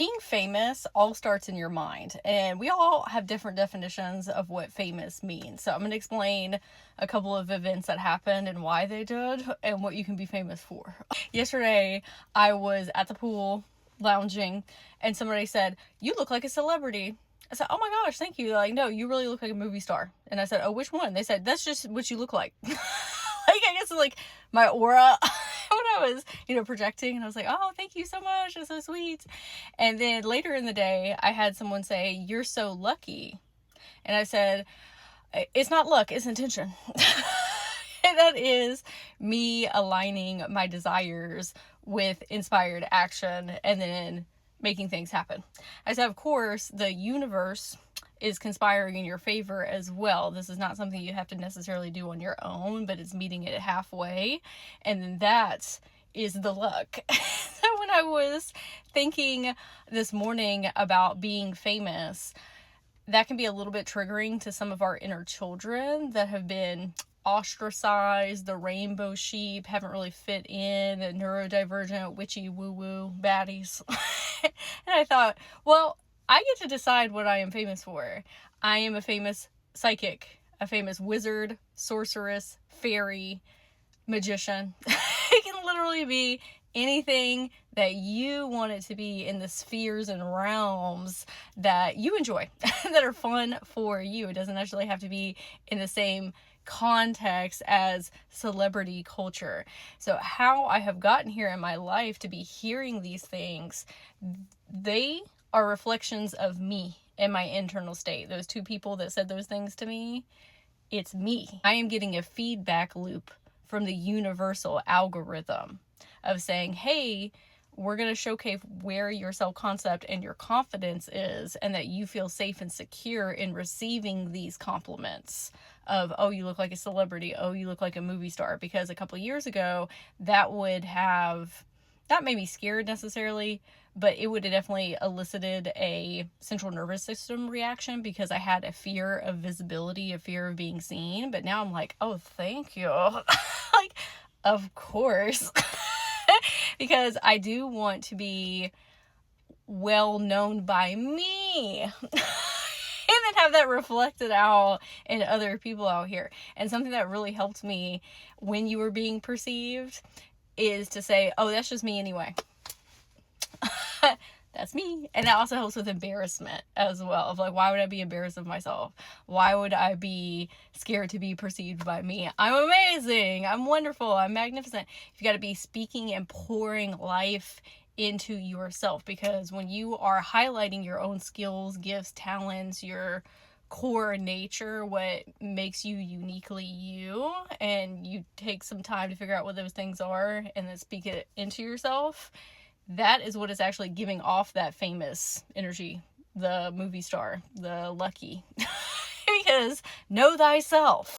Being famous all starts in your mind, and we all have different definitions of what famous means. So I'm going to explain a couple of events that happened and why they did and what you can be famous for. Yesterday, I was at the pool lounging, and somebody said, "You look like a celebrity." I said, "Oh my gosh, thank you." They're like, "No, you really look like a movie star." And I said, "Oh, which one?" They said, "That's just what you look like." I guess it's like my aura when I was, projecting, and I was like, "Oh, thank you so much. It's so sweet." And then later in the day, I had someone say, "You're so lucky." And I said, "It's not luck, it's intention." And that is me aligning my desires with inspired action and then making things happen. I said, of course, the universe is conspiring in your favor as well. This is not something you have to necessarily do on your own, but it's meeting it halfway. And then that is the luck. So when I was thinking this morning about being famous, that can be a little bit triggering to some of our inner children that have been ostracized, the rainbow sheep, haven't really fit in, the neurodivergent, witchy woo-woo baddies. And I thought, well, I get to decide what I am famous for. I am a famous psychic, a famous wizard, sorceress, fairy, magician. It can literally be anything that you want it to be in the spheres and realms that you enjoy, that are fun for you. It doesn't actually have to be in the same context as celebrity culture. So how I have gotten here in my life to be hearing these things, they are reflections of me and my internal state. Those two people that said those things to me, it's me. I am getting a feedback loop from the universal algorithm of saying, hey, we're going to showcase where your self-concept and your confidence is, and that you feel safe and secure in receiving these compliments of, oh, you look like a celebrity, oh, you look like a movie star. Because a couple of years ago, that would have not made me scared necessarily, but it would have definitely elicited a central nervous system reaction, because I had a fear of visibility, a fear of being seen. But now I'm like, oh, thank you. Like, of course. Because I do want to be well known by me. And then have that reflected out in other people out here. And something that really helped me when you were being perceived is to say, oh, that's just me anyway. That's me. And that also helps with embarrassment as well. Of like, why would I be embarrassed of myself? Why would I be scared to be perceived by me? I'm amazing. I'm wonderful. I'm magnificent. You got to be speaking and pouring life into yourself, because when you are highlighting your own skills, gifts, talents, your core nature, what makes you uniquely you, and you take some time to figure out what those things are and then speak it into yourself, that is what is actually giving off that famous energy, the movie star, the lucky. Because know thyself.